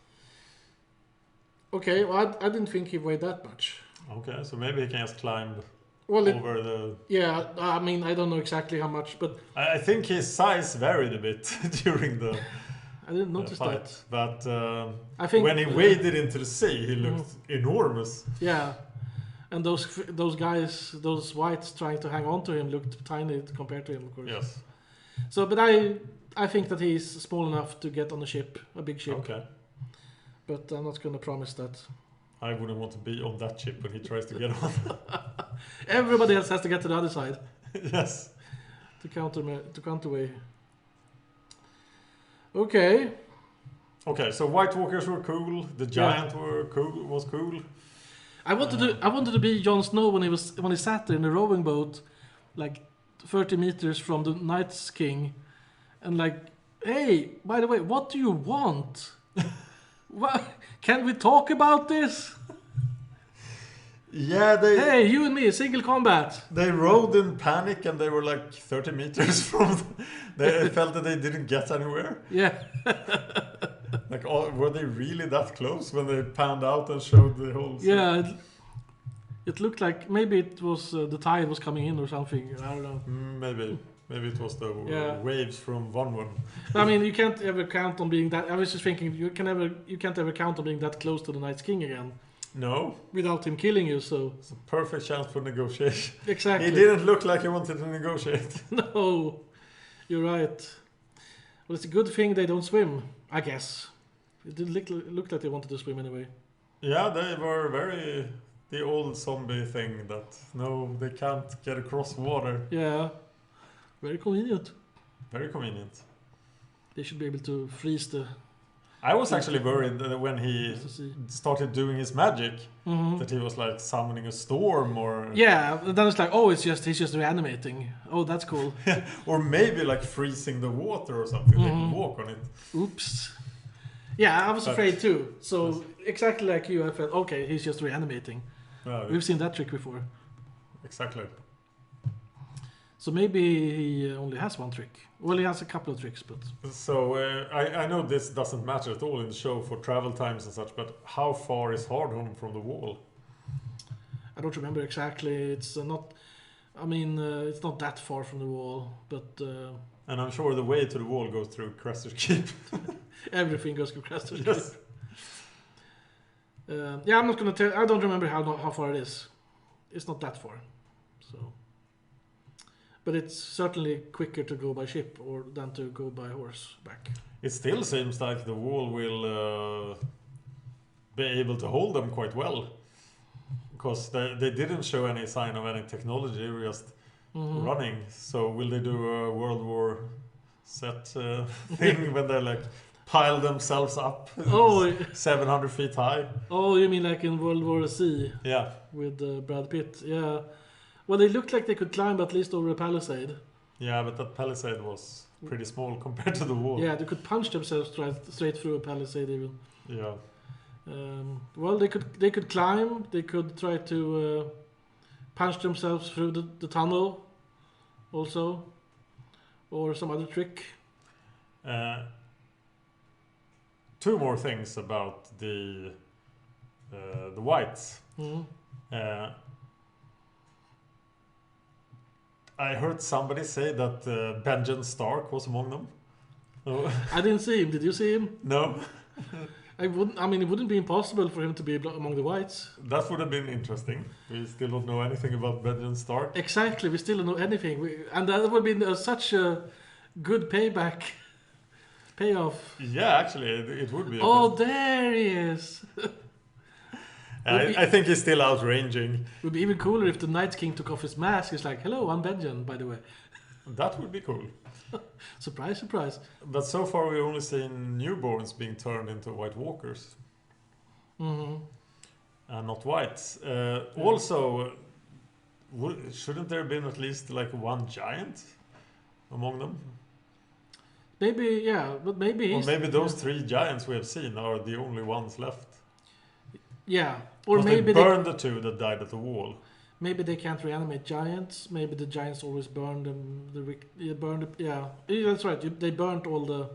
Okay, well, I didn't think he weighed that much. Okay, so maybe he can just climb over the... Yeah, I mean, I don't know exactly how much, but... I think his size varied a bit during the... I didn't notice fight. that. But I think when he waded into the sea, he looked enormous. Yeah, and those guys, those whites trying to hang on to him looked tiny compared to him, of course. Yes. So, but I think that he's small enough to get on a ship, a big ship. Okay. But I'm not going to promise that. I wouldn't want to be on that ship when he tries to get on. Everybody else has to get to the other side. Yes. To counterway. Okay. Okay, so White Walkers were cool. The Giant was cool. I wanted to be Jon Snow when he sat there in the rowing boat, like 30 meters from the Night's King, and like, hey, by the way, what do you want? What? Can we talk about this? Yeah, Hey, you and me, single combat. They rode in panic and they were like 30 meters from. They felt that they didn't get anywhere. Yeah. Like, were they really that close when they panned out and showed the whole? Yeah, it looked like maybe it was the tide was coming in or something. I don't know. Maybe it was the waves from one. I mean, you can't ever count on being that. I was just thinking you can't ever count on being that close to the Night's King again. No. Without him killing you, so. It's a perfect chance for negotiation. Exactly. He didn't look like he wanted to negotiate. No, you're right. Well, it's a good thing they don't swim, I guess. It didn't look like they wanted to swim anyway. Yeah, they were very the old zombie thing that no, they can't get across water. Yeah, very convenient. Very convenient. They should be able to freeze the. I was actually worried that when he started doing his magic that he was like summoning a storm or. Yeah, then it's like, oh, he's just reanimating. Oh, that's cool. Or maybe like freezing the water or something. They can walk on it. Oops. Yeah, I was afraid too. So exactly like you, I felt okay. He's just reanimating. We've seen that trick before. Exactly. So maybe he only has one trick. Well, he has a couple of tricks, but... So, I know this doesn't matter at all in the show for travel times and such, but how far is Hardhome from the wall? I don't remember exactly. It's not... I mean, it's not that far from the wall, but... and I'm sure the way to the wall goes through Crestor's Keep. Everything goes through Crestor's Yes. Keep. Yeah, I'm not going to tell... I don't remember how far it is. It's not that far, so... But it's certainly quicker to go by ship than to go by horseback. It still seems like the wall will be able to hold them quite well. Because they didn't show any sign of any technology, they were just running. So will they do a World War set thing when they like pile themselves up 700 feet high? Oh, you mean like in World War C? Yeah. With Brad Pitt, yeah. Well, they looked like they could climb at least over a palisade. Yeah, but that palisade was pretty small compared to the wall. Yeah, they could punch themselves straight through a palisade even. Yeah. Well, they could climb. They could try to punch themselves through the tunnel, also, or some other trick. Two more things about the whites. I heard somebody say that Benjen Stark was among them. Oh. I didn't see him. Did you see him? No. I mean, it wouldn't be impossible for him to be among the whites. That would have been interesting. We still don't know anything about Benjen Stark. Exactly, we still don't know anything. And that would be such a good payoff. Yeah, actually, it would be. There he is. I think he's still outranging. It would be even cooler if the Night King took off his mask. He's like, hello, I'm Benjen, by the way. That would be cool. Surprise, surprise. But so far we've only seen newborns being turned into White Walkers. And not whites. Also, shouldn't there have been at least like one giant among them? Maybe, yeah, but maybe... Or maybe those three giants we have seen are the only ones left. Yeah, or maybe they burned the two that died at the wall. Maybe they can't reanimate giants. Maybe the giants always burn them. Yeah, that's right. They burnt all the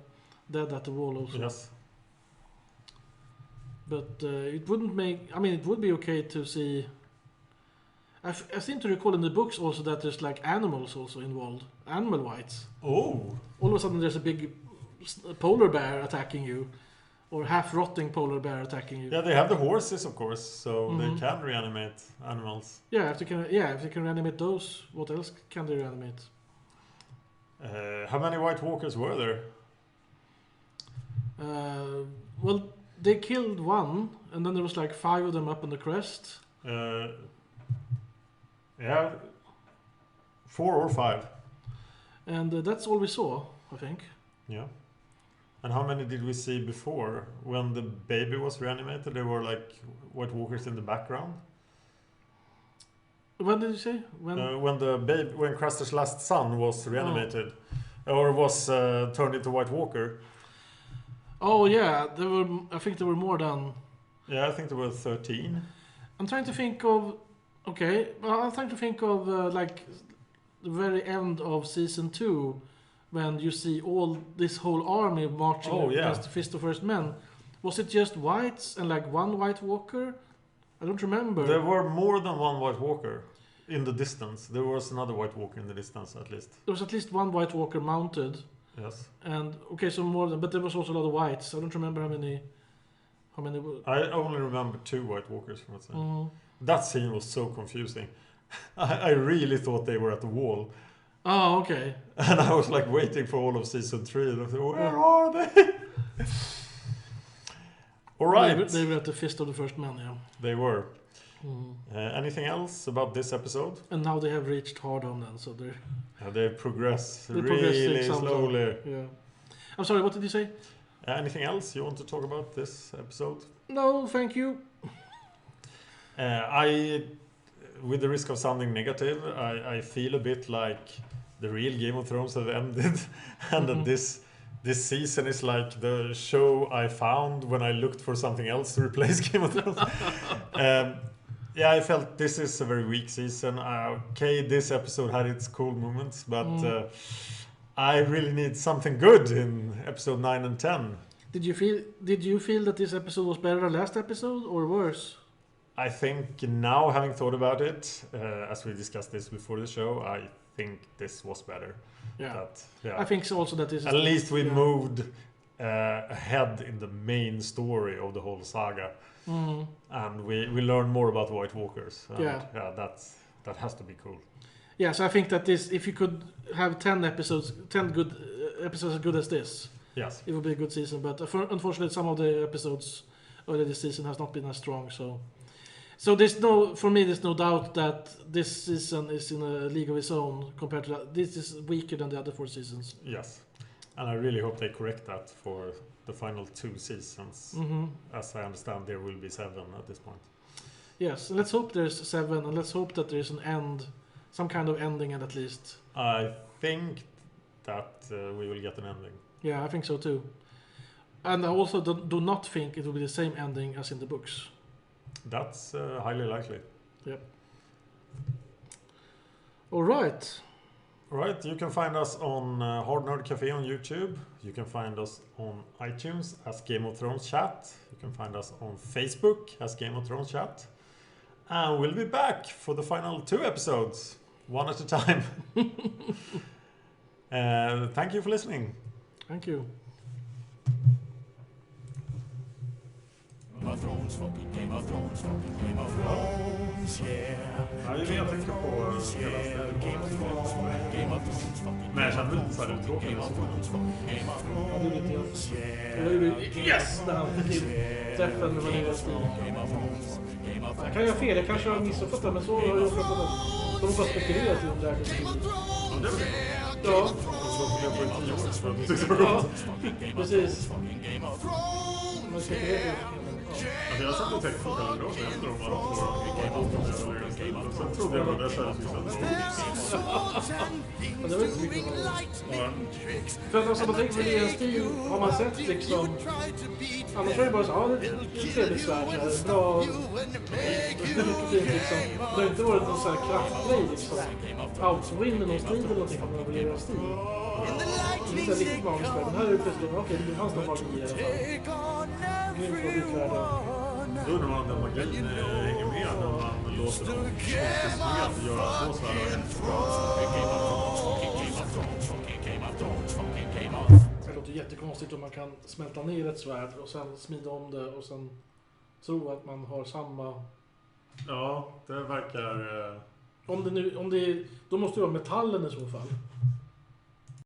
dead at the wall also. Yes. But it wouldn't make... I mean, it would be okay to see... I seem to recall in the books also that there's like animals also involved. Animal whites. Oh. All of a sudden there's a big polar bear attacking you, or half-rotting polar bear attacking you. Yeah, they have the horses, of course, so they can reanimate animals. Yeah, if they can reanimate those, what else can they reanimate? How many White Walkers were there? Well, they killed one, and then there was like 5 of them up on the crest. Yeah, 4 or 5. And that's all we saw, I think. Yeah. And how many did we see before? When the baby was reanimated, there were like White Walkers in the background. When did you say? When Craster's last son was reanimated, or was turned into White Walker. Oh yeah, I think there were more than. Yeah, I think there were 13. I'm trying to think of. Okay, well, I'm trying to think of like the very end of season 2, when you see this whole army marching against the Fist of First Men. Was it just whites and like one White Walker? I don't remember. There were more than one White Walker in the distance. There was another White Walker in the distance, at least. There was at least one White Walker mounted. Yes. And so more than, but there was also a lot of whites. I don't remember how many. I only remember 2 White Walkers from that scene. That scene was so confusing. I really thought they were at the wall. Oh, okay. And I was like waiting for all of season 3. And I thought, where are they? All right. They were at the Fist of the First Men, yeah. They were. Anything else about this episode? And now they have reached Hardhome then, so they're... they progress really slowly. Yeah. I'm sorry, what did you say? Anything else you want to talk about this episode? No, thank you. With the risk of sounding negative, I feel a bit like the real Game of Thrones have ended, and that this season is like the show I found when I looked for something else to replace Game of Thrones. I felt this is a very weak season. This episode had its cool moments, but I really need something good in episode 9 and 10. Did you feel that this episode was better than last episode, or worse? I think now, having thought about it, as we discussed this before the show, I think this was better. Yeah. I think so also that this is... At least we moved ahead in the main story of the whole saga. And we learn more about White Walkers. That has to be cool. Yeah, so I think that if you could have 10 good episodes as good as this, yes, it would be a good season. But unfortunately, some of the episodes earlier this season has not been as strong. So there's no doubt that this season is in a league of its own compared to that. This is weaker than the other 4 seasons. Yes, and I really hope they correct that for the final 2 seasons. As I understand, there will be 7 at this point. Yes, and let's hope there's 7, and let's hope that there's an end, some kind of ending at least. I think that we will get an ending. Yeah, I think so too. And I also do not think it will be the same ending as in the books. That's highly likely. Yep. All right. Right, you can find us on Hard Nerd Cafe on YouTube. You can find us on iTunes as Game of Thrones Chat. You can find us on Facebook as Game of Thrones Chat. And we'll be back for the final 2 episodes, one at a time. Thank you for listening. Thank you. Game of Thrones, fucking Game of Thrones, fucking Game of Thrones, yeah. Ja, det är det jag tänker på hela tiden. Men jag kände lite såhär uttråkad. Game of Thrones, Game of Thrones, yeah. Yes! Där han träffen med Vanilla Stil. Jag kan göra fel, jag kanske har missuppfattat, men så har jag uppfattat det. De har bara spekulerat i om det här är Stil. Ja, det är väl det. Ja. Ja, precis. Man spekulerar i jag har sett en text på själva och efter om att sen trodde jag på det så här Ja, det var inte mycket för att alltså, man tänker på det stil har man sett liksom, annars är det bara så, ja det är trevligt svärd här, bra liksom. Det har inte varit någon sån här kraftgrej liksom, outwin med någon stil eller någonting om man vill göra stil. Det är riktigt magiskt, men här är det plötsligt, okej, det fanns någon magi i alla fall. Grymt och byggvärde. Då undrar man om den magin hänger med när man låter dem göra atmosfär och låter jättekonstigt om man kan smälta ner ett svärd och sen smida om det och sen tro att man har samma... Ja, det verkar... Då måste det vara metallen i så fall.